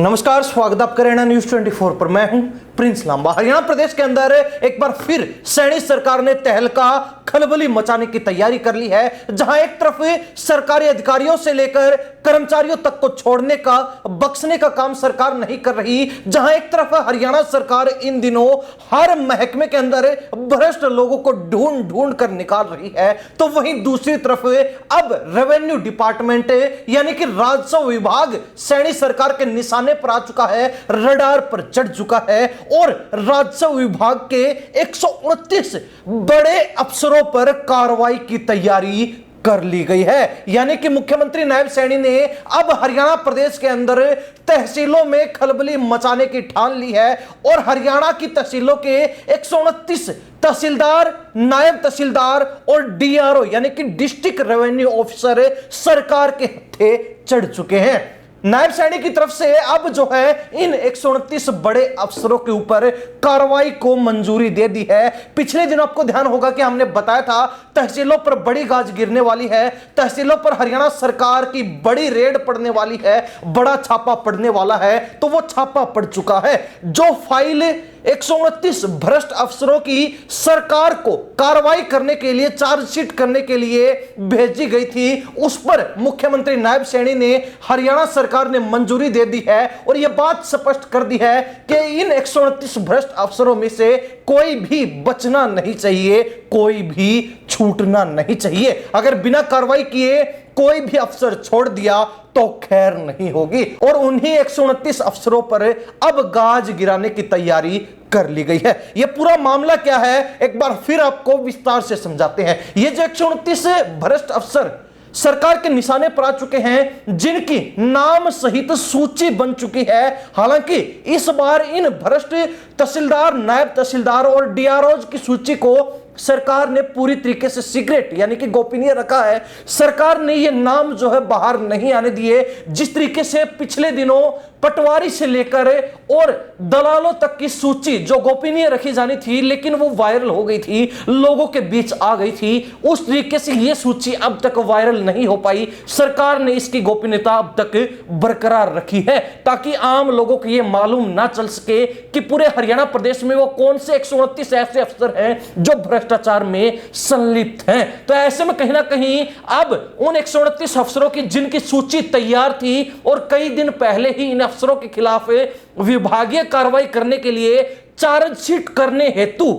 नमस्कार, स्वागत आप करें न्यूज 24 पर। मैं हूं प्रिंस लांबा। हरियाणा प्रदेश के अंदर एक बार फिर सैनी सरकार ने तहलका खलबली मचाने की तैयारी कर ली है, जहां एक तरफ सरकारी अधिकारियों से लेकर कर्मचारियों तक को छोड़ने का बख्शने का काम सरकार नहीं कर रही, जहां एक तरफ हरियाणा सरकार इन दिनों हर महकमे के अंदर भ्रष्ट लोगों को ढूंढ ढूंढ कर निकाल रही है, तो वहीं दूसरी तरफ अब रेवेन्यू डिपार्टमेंट यानी कि राजस्व विभाग सैनी सरकार के निशाने पर आ चुका है, रडार पर चढ़ चुका है और राजस्व विभाग के 129 बड़े अफसरों पर कार्रवाई की तैयारी कर ली गई है। यानी कि मुख्यमंत्री नायब सैनी ने अब हरियाणा प्रदेश के अंदर तहसीलों में खलबली मचाने की ठान ली है और हरियाणा की तहसीलों के 129 तहसीलदार, नायब तहसीलदार और डीआरओ यानी कि डिस्ट्रिक्ट रेवेन्यू ऑफिसर सरकार के हत्थे चढ़ चुके हैं। नायब सैनी की तरफ से अब जो है इन 129 बड़े अफसरों के ऊपर कार्रवाई को मंजूरी दे दी है। पिछले दिन आपको ध्यान होगा कि हमने बताया था तहसीलों पर बड़ी गाज गिरने वाली है, तहसीलों पर हरियाणा सरकार की बड़ी रेड पड़ने वाली है, बड़ा छापा पड़ने वाला है, तो वो छापा पड़ चुका है। जो फाइल 129 भ्रष्ट अफसरों की सरकार को कार्रवाई करने के लिए, चार्जशीट करने के लिए भेजी गई थी, उस पर मुख्यमंत्री नायब सैनी ने हरियाणा सरकार ने मंजूरी दे दी है और यह बात स्पष्ट कर दी है कि इन 129 भ्रष्ट अफसरों में से कोई भी बचना नहीं चाहिए, कोई भी छूटना नहीं चाहिए। अगर बिना कार्रवाई किए कोई भी अफसर छोड़ दिया तो खैर नहीं होगी और उन्हीं 129 अफसरों पर अब गाज गिराने की तैयारी कर ली गई है। यह पूरा मामला क्या है, एक बार फिर आपको विस्तार से समझाते हैं। ये जो 129 भ्रष्ट अफसर सरकार के निशाने पर आ चुके हैं, जिनकी नाम सहित सूची बन चुकी है। हालांकि इस बार इन भ्रष्ट तहसीलदार, नायब तहसीलदार और डीआरओ की सूची को सरकार ने पूरी तरीके से सीक्रेट यानी कि गोपनीय रखा है। सरकार ने ये नाम जो है बाहर नहीं आने दिए। जिस तरीके से पिछले दिनों पटवारी से लेकर और दलालों तक की सूची जो गोपनीय रखी जानी थी लेकिन वो वायरल हो गई थी, लोगों के बीच आ गई थी, उस तरीके से ये सूची अब तक वायरल नहीं हो पाई। सरकार ने इसकी गोपनीयता अब तक बरकरार रखी है ताकि आम लोगों को ये मालूम ना चल सके कि पूरे हरियाणा प्रदेश में वो कौन से 129 ऐसे अफसर हैं जो भ्रष्टाचार में संलिप्त हैं। तो ऐसे में कहीं ना कहीं अब उन 129 अफसरों की जिनकी सूची तैयार थी और कई दिन पहले ही इन अफसरों के खिलाफ विभागीय कार्रवाई करने के लिए चार्जशीट करने हेतु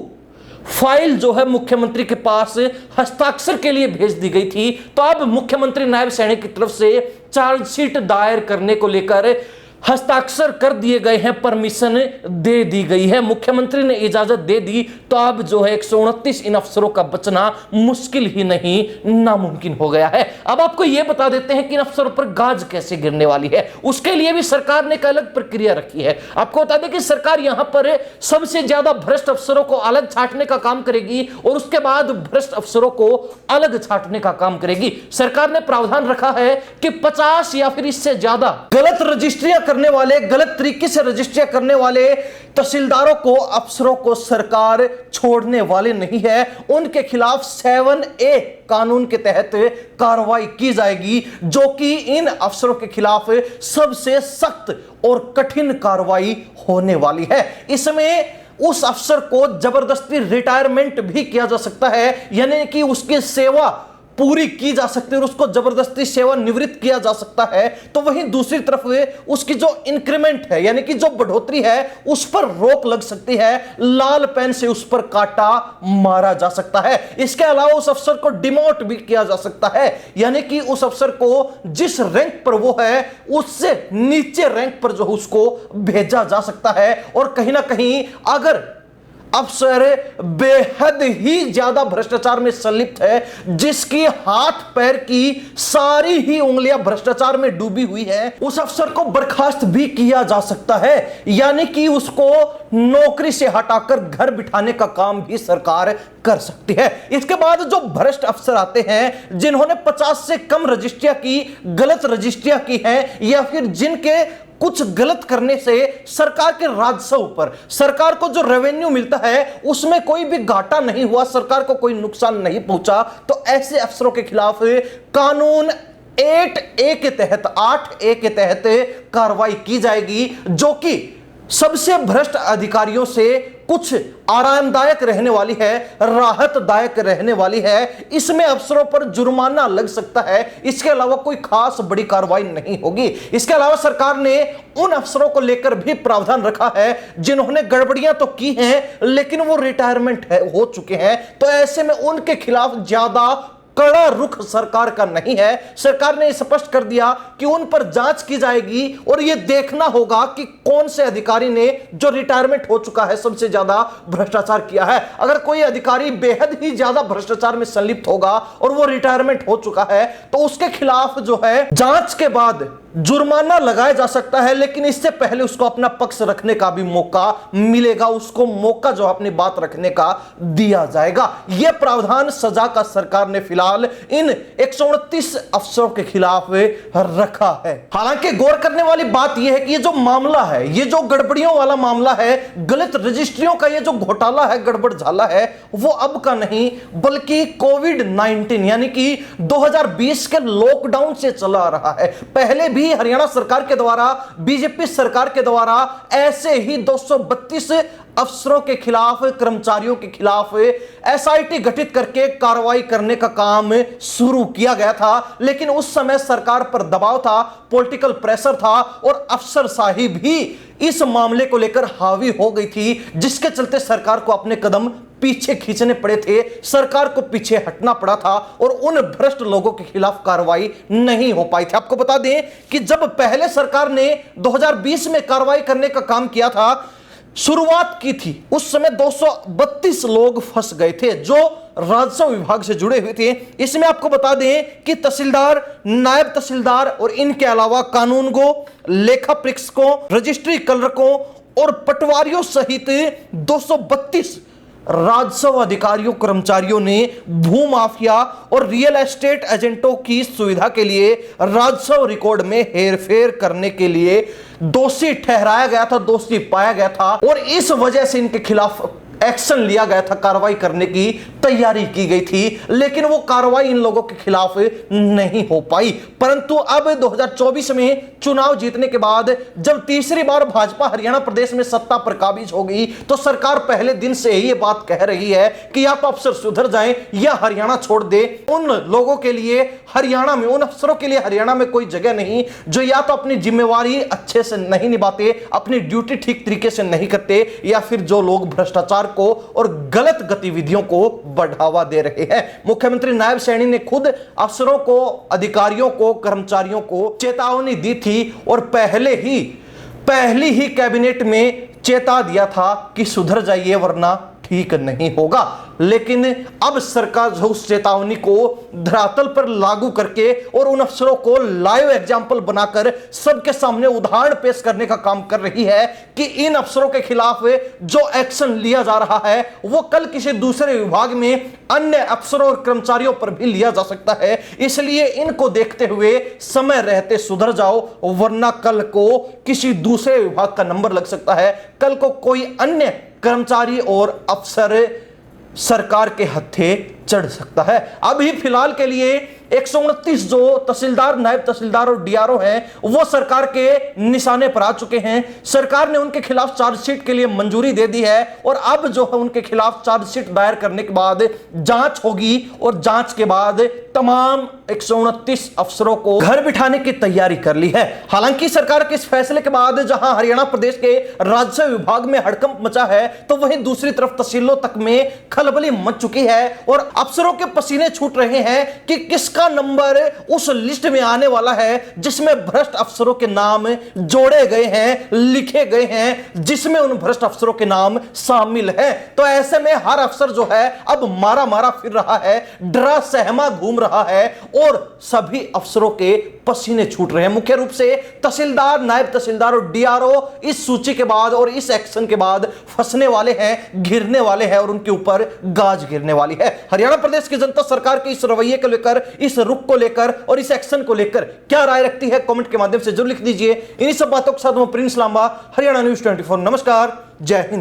फाइल जो है मुख्यमंत्री के पास हस्ताक्षर के लिए भेज दी गई थी, तो अब मुख्यमंत्री नायब सैनी की तरफ से चार्जशीट दायर करने को लेकर हस्ताक्षर कर दिए गए हैं, परमिशन दे दी गई है, मुख्यमंत्री ने इजाजत दे दी। तो अब जो है 129 इन अफसरों का बचना मुश्किल ही नहीं, नामुमकिन हो गया है। अब आपको यह बता देते हैं कि इन अफसरों पर गाज कैसे गिरने वाली है। उसके लिए भी सरकार ने एक अलग प्रक्रिया रखी है। आपको बता दें कि सरकार यहां पर सबसे ज्यादा भ्रष्ट अफसरों को अलग छांटने का काम करेगी और उसके बाद भ्रष्ट अफसरों को अलग छांटने का काम करेगी। सरकार ने प्रावधान रखा है कि 50 या फिर इससे ज्यादा गलत रजिस्ट्रियां करने वाले, गलत तरीके से रजिस्ट्रियां करने वाले तहसीलदारों को, अफसरों को सरकार छोड़ने वाले नहीं है। उनके खिलाफ 7A कानून के तहत कार्रवाई की जाएगी, जो कि इन अफसरों के खिलाफ सबसे सख्त और कठिन कार्रवाई होने वाली है। इसमें उस अफसर को जबरदस्ती रिटायरमेंट भी किया जा सकता है, यानी कि उसकी सेवा पूरी की जा सकती है और उसको जबरदस्ती सेवानिवृत्त किया जा सकता है। तो वहीं दूसरी तरफ उसकी जो इंक्रीमेंट है यानी कि जो बढ़ोतरी है उस पर रोक लग सकती है, लाल पेन से उस पर काटा मारा जा सकता है। इसके अलावा उस अफसर को डिमोट भी किया जा सकता है, यानी कि उस अफसर को जिस रैंक पर वो है उससे नीचे रैंक पर जो उसको भेजा जा सकता है। और कहीं ना कहीं अगर अफसर बेहद ही ज्यादा भ्रष्टाचार में संलिप्त है, जिसकी हाथ पैर की सारी ही उंगलियां भ्रष्टाचार में डूबी हुई है, उस अफसर को बर्खास्त भी किया जा सकता है, यानी कि उसको नौकरी से हटाकर घर बिठाने का काम भी सरकार कर सकती है। इसके बाद जो भ्रष्ट अफसर आते हैं जिन्होंने 50 से कम रजिस्ट्रियां की, गलत रजिस्ट्रियां की हैं, या फिर जिनके कुछ गलत करने से सरकार के राजस्व पर, सरकार को जो रेवेन्यू मिलता है उसमें कोई भी घाटा नहीं हुआ, सरकार को कोई नुकसान नहीं पहुंचा, तो ऐसे अफसरों के खिलाफ कानून 8A के तहत कार्रवाई की जाएगी, जो कि सबसे भ्रष्ट अधिकारियों से कुछ आरामदायक रहने वाली है, राहतदायक रहने वाली है। इसमें अफसरों पर जुर्माना लग सकता है, इसके अलावा कोई खास बड़ी कार्रवाई नहीं होगी। इसके अलावा सरकार ने उन अफसरों को लेकर भी प्रावधान रखा है जिन्होंने गड़बड़ियां तो की हैं लेकिन वो रिटायरमेंट हो चुके हैं, तो ऐसे में उनके खिलाफ ज्यादा कड़ा रुख सरकार का नहीं है। सरकार ने स्पष्ट कर दिया कि उन पर जांच की जाएगी और यह देखना होगा कि कौन से अधिकारी ने जो रिटायरमेंट हो चुका है सबसे ज्यादा भ्रष्टाचार किया है। अगर कोई अधिकारी बेहद ही ज्यादा भ्रष्टाचार में संलिप्त होगा और वो रिटायरमेंट हो चुका है तो उसके खिलाफ जो है जांच के बाद जुर्माना लगाया जा सकता है, लेकिन इससे पहले उसको अपना पक्ष रखने का भी मौका मिलेगा, उसको मौका जो अपनी बात रखने का दिया जाएगा। यह प्रावधान सजा का सरकार ने फिलहाल इन 129 अफसरों के खिलाफ रखा है। हालांकि गौर करने वाली बात यह है कि ये जो मामला है, ये जो गड़बड़ियों वाला मामला है, गलत रजिस्ट्रियों का ये जो घोटाला है, गड़बड़ झाला है, वो अब का नहीं बल्कि कोविड-19 यानी कि 2020 के लॉकडाउन से चला रहा है। पहले भी हरियाणा सरकार के द्वारा, बीजेपी सरकार के द्वारा ऐसे ही 232 अफसरों के खिलाफ, कर्मचारियों के खिलाफ एसआईटी गठित करके कार्रवाई करने का काम शुरू किया गया था, लेकिन उस समय सरकार पर दबाव था, पॉलिटिकल प्रेशर था और अफसरशाही भी इस मामले को लेकर हावी हो गई थी, जिसके चलते सरकार को अपने कदम पीछे खींचने पड़े थे, सरकार को पीछे हटना पड़ा था और उन भ्रष्ट लोगों के खिलाफ कार्रवाई नहीं हो पाई थी। आपको बता दें कि जब पहले सरकार ने 2020 में कार्रवाई करने का काम किया था, शुरुआत की थी, उस समय 232 लोग फंस गए थे जो राजस्व विभाग से जुड़े हुए थे। इसमें आपको बता दें कि तहसीलदार, नायब तहसीलदार और इनके अलावा कानूनगो, लेखा परीक्षकों, रजिस्ट्री क्लर्कों और पटवारियों सहित 232 राजस्व अधिकारियों, कर्मचारियों ने भू माफिया और रियल एस्टेट एजेंटों की सुविधा के लिए राजस्व रिकॉर्ड में हेरफेर करने के लिए दोषी ठहराया गया था, दोषी पाया गया था और इस वजह से इनके खिलाफ एक्शन लिया गया था, कार्रवाई करने की तैयारी की गई थी, लेकिन वो कार्रवाई इन लोगों के खिलाफ नहीं हो पाई। परंतु अब 2024 में चुनाव जीतने के बाद जब तीसरी बार भाजपा हरियाणा प्रदेश में सत्ता पर काबिज हो गई तो सरकार पहले दिन से ही ये बात कह रही है कि या तो अफसर सुधर जाएं या हरियाणा छोड़ दे। उन लोगों के लिए हरियाणा में, उन अफसरों के लिए हरियाणा में कोई जगह नहीं जो या तो अपनी जिम्मेवारी अच्छे से नहीं निभाते, अपनी ड्यूटी ठीक तरीके से नहीं करते, या फिर जो लोग भ्रष्टाचार को और गलत गतिविधियों को बढ़ावा दे रहे हैं। मुख्यमंत्री नायब सैनी ने खुद अफसरों को, अधिकारियों को, कर्मचारियों को चेतावनी दी थी और पहली ही कैबिनेट में चेता दिया था कि सुधर जाइए वरना ठीक नहीं होगा। लेकिन अब सरकार जो उस चेतावनी को धरातल पर लागू करके और उन अफसरों को लाइव एग्जाम्पल बनाकर सबके सामने उदाहरण पेश करने का काम कर रही है कि इन अफसरों के खिलाफ जो एक्शन लिया जा रहा है वो कल किसी दूसरे विभाग में अन्य अफसरों और कर्मचारियों पर भी लिया जा सकता है। इसलिए इनको देखते हुए समय रहते सुधर जाओ वरना कल को किसी दूसरे विभाग का नंबर लग सकता है, कल को कोई अन्य कर्मचारी और अफसर सरकार के हत्थे चढ़ सकता है। अभी फिलहाल के लिए 129 जो तहसीलदार, नायब तहसीलदार और डीआरओ हैं वो सरकार के निशाने पर आ चुके हैं। सरकार ने उनके खिलाफ चार्जशीट के लिए मंजूरी दे दी है और अब जो है उनके खिलाफ चार्जशीट दायर करने के बाद जांच होगी और जांच के बाद तमाम 129 अफसरों को घर बिठाने की तैयारी कर ली है। हालांकि सरकार के इस फैसले के बाद जहां हरियाणा प्रदेश के राजस्व विभाग में हड़कंप मचा है तो वहीं दूसरी तरफ तहसीलों तक में खलबली मच चुकी है और अफसरों के पसीने छूट रहे हैं कि किसका नंबर उस लिस्ट में आने वाला है जिसमें भ्रष्ट अफसरों के नाम जोड़े गए हैं, लिखे गए हैं, जिसमें उन भ्रष्ट अफसरों के नाम शामिल है। तो ऐसे में हर अफसर जो है अब मारा फिर रहा है, डरा सहमा घूम रहा है और सभी अफसरों के पसीने छूट रहे हैं। मुख्य रूप से तहसीलदार, नायब तहसीलदार और डीआरओ इस सूची के बाद और इस एक्शन के बाद फंसने वाले हैं, घिरने वाले हैं और उनके ऊपर गाज गिरने वाली है। हरियाणा प्रदेश की जनता सरकार के इस रवैये को लेकर, इस रुख को लेकर और इस एक्शन को लेकर क्या राय रखती है कमेंट के माध्यम से जरूर लिख दीजिए। इन्हीं सब बातों के साथ मैं प्रिंस लांबा, हरियाणा न्यूज़ 24। नमस्कार, जय हिंद।